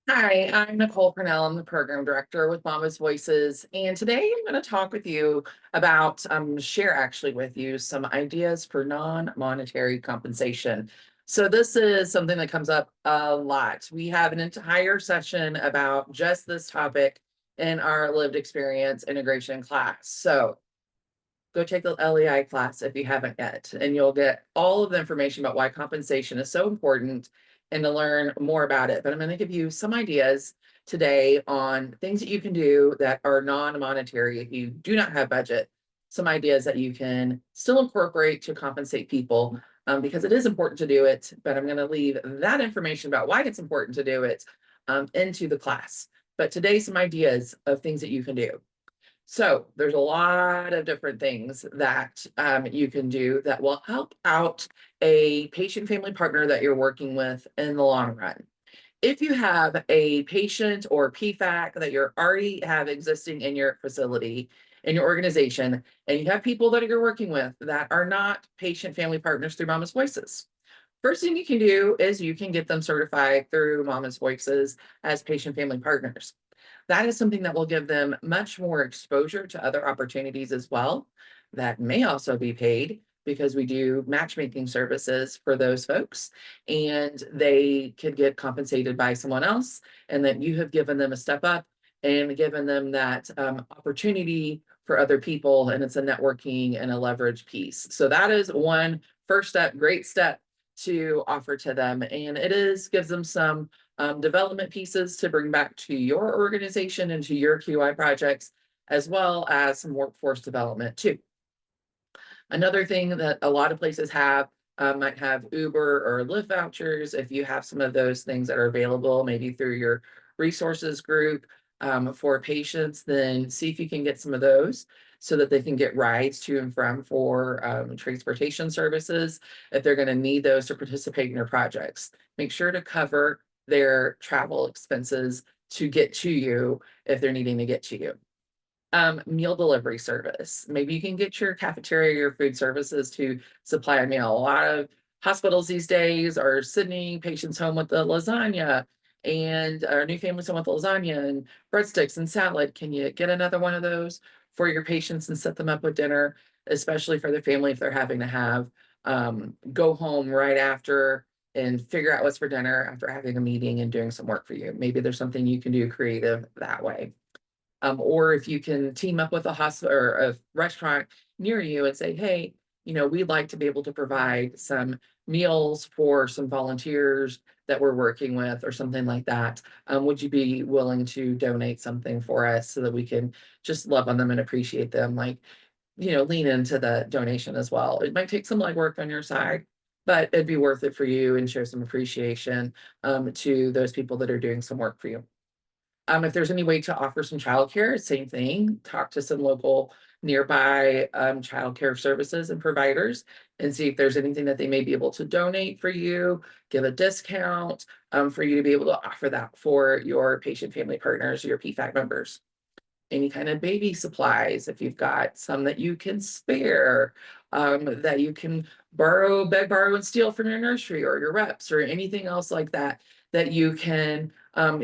Hi, I'm Nicole Purnell. I'm the program director with Mama's Voices. And today I'm going to talk with you about, share actually with you some ideas for non-monetary compensation. So this is something that comes up a lot. We have an entire session about just this topic in our lived experience integration class. So go take the LEI class if you haven't yet, and you'll get all of the information about why compensation is so important and to learn more about it. But I'm going to give you some ideas today on things that you can do that are non-monetary if you do not have budget, some ideas that you can still incorporate to compensate people because it is important to do it, but I'm going to leave that information about why it's important to do it into the class. But today, some ideas of things that you can do. So there's a lot of different things that you can do that will help out a patient family partner that you're working with in the long run. If you have a patient or PFAC that you already have existing in your facility, in your organization, and you have people that you're working with that are not patient family partners through Mama's Voices, first thing you can do is you can get them certified through Mama's Voices as patient family partners. That is something that will give them much more exposure to other opportunities as well. That may also be paid because we do matchmaking services for those folks and they could get compensated by someone else, and that you have given them a step up and given them that opportunity for other people. And it's a networking and a leverage piece. So that is one first step, great step to offer to them. And it is gives them some development pieces to bring back to your organization and to your QI projects, as well as some workforce development too. Another thing that a lot of places have might have Uber or Lyft vouchers. If you have some of those things that are available, maybe through your resources group for patients, then see if you can get some of those so that they can get rides to and from for transportation services if they're going to need those to participate in your projects. Make sure to cover their travel expenses to get to you if they're needing to get to you. Meal delivery service. Maybe you can get your cafeteria, your food services to supply a meal. A lot of hospitals these days are sending patients home with the lasagna and our new families home with lasagna and breadsticks and salad. Can you get another one of those for your patients and set them up with dinner, especially for the family if they're having to have go home right after and figure out what's for dinner after having a meeting and doing some work for you. Maybe there's something you can do creative that way. Or if you can team up with a hospital or a restaurant near you and say, hey, we'd like to be able to provide some meals for some volunteers that we're working with or something like that. Would you be willing to donate something for us so that we can just love on them and appreciate them? Like, lean into the donation as well. It might take some legwork on your side, but it'd be worth it for you and show some appreciation to those people that are doing some work for you. If there's any way to offer some childcare, same thing. Talk to some local nearby childcare services and providers and see if there's anything that they may be able to donate for you, give a discount for you to be able to offer that for your patient family partners, your PFAC members. Any kind of baby supplies, if you've got some that you can spare, that you can borrow, beg, borrow, and steal from your nursery or your reps or anything else like that, that you can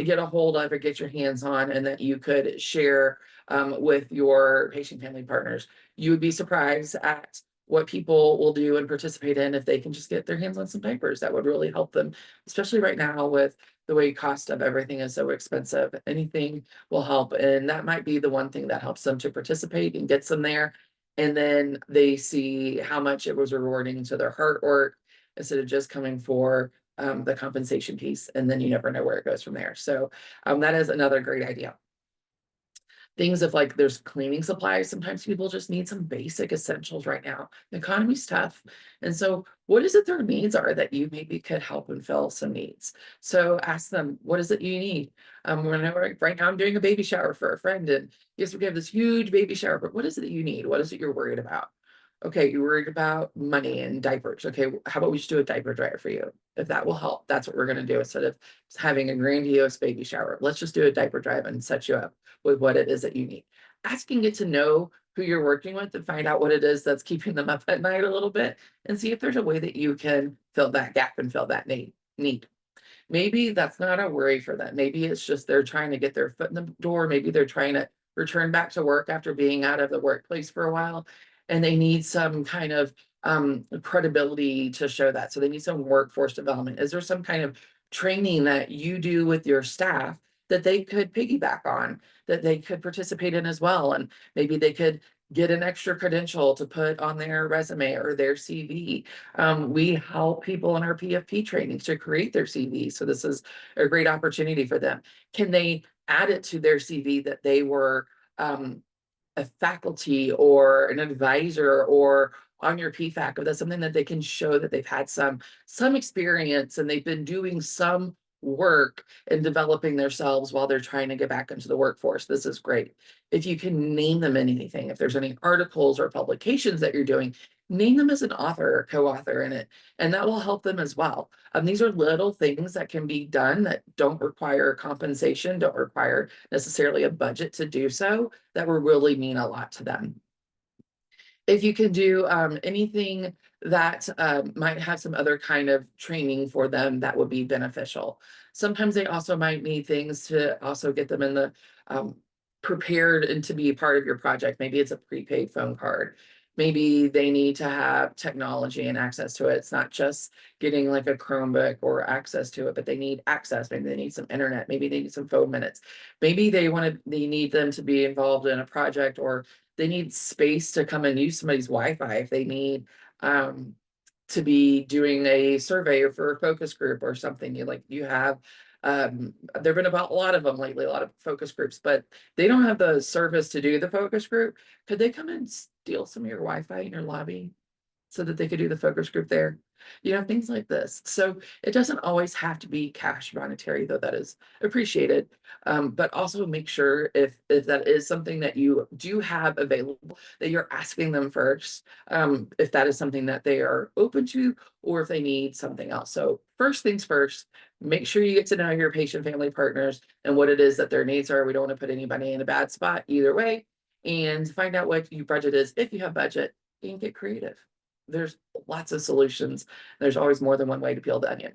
get a hold of or get your hands on and that you could share with your patient family partners. You would be surprised at what people will do and participate in if they can just get their hands on some papers. That would really help them, especially right now with the way cost of everything is so expensive. Anything will help. And that might be the one thing that helps them to participate and gets them there. And then they see how much it was rewarding to their hard work instead of just coming for the compensation piece. And then you never know where it goes from there. So that is another great idea. Things of like there's cleaning supplies. Sometimes people just need some basic essentials right now. The economy's tough. And so what is it their needs are that you maybe could help and fill some needs? So ask them, what is it you need? Right now I'm doing a baby shower for a friend, and yes, we have this huge baby shower, but what is it that you need? What is it you're worried about? Okay, you're worried about money and diapers. Okay, how about we just do a diaper dryer for you? If that will help, that's what we're going to do instead of having a grandiose baby shower. Let's just do a diaper drive and set you up with what it is that you need. Asking get to know who you're working with and find out what it is that's keeping them up at night a little bit and see if there's a way that you can fill that gap and fill that need. maybe that's not a worry for them. Maybe it's just they're trying to get their foot in the door. Maybe they're trying to return back to work after being out of the workplace for a while, and they need some kind of credibility to show that. So they need some workforce development. Is there some kind of training that you do with your staff that they could piggyback on, that they could participate in as well? And maybe they could get an extra credential to put on their resume or their CV. We help people in our PFP trainings to create their CV. So this is a great opportunity for them. Can they add it to their CV that they were a faculty or an advisor or on your PFAC, or that's something that they can show that they've had some experience and they've been doing some work and developing themselves while they're trying to get back into the workforce. This is great. If you can name them in anything, if there's any articles or publications that you're doing, name them as an author or co-author in it, and that will help them as well. These are little things that can be done that don't require compensation, don't require necessarily a budget to do so, that will really mean a lot to them. If you can do anything that might have some other kind of training for them, that would be beneficial. Sometimes they also might need things to also get them in the prepared and to be a part of your project. Maybe it's a prepaid phone card. Maybe they need to have technology and access to it. It's not just getting like a Chromebook or access to it, but they need access. Maybe they need some internet. Maybe they need some phone minutes. Maybe they need them to be involved in a project, or they need space to come and use somebody's Wi-Fi. If they need to be doing a survey or for a focus group or something, you have there've been about a lot of them lately, a lot of focus groups, but they don't have the service to do the focus group. Could they come and steal some of your Wi-Fi in your lobby so that they could do the focus group there? Things like this. So it doesn't always have to be cash monetary, though that is appreciated. But also make sure if that is something that you do have available, that you're asking them first, if that is something that they are open to, or if they need something else. So first things first, make sure you get to know your patient family partners and what it is that their needs are. We don't want to put anybody in a bad spot either way, and find out what your budget is. If you have budget, and get creative. There's lots of solutions. There's always more than one way to peel the onion.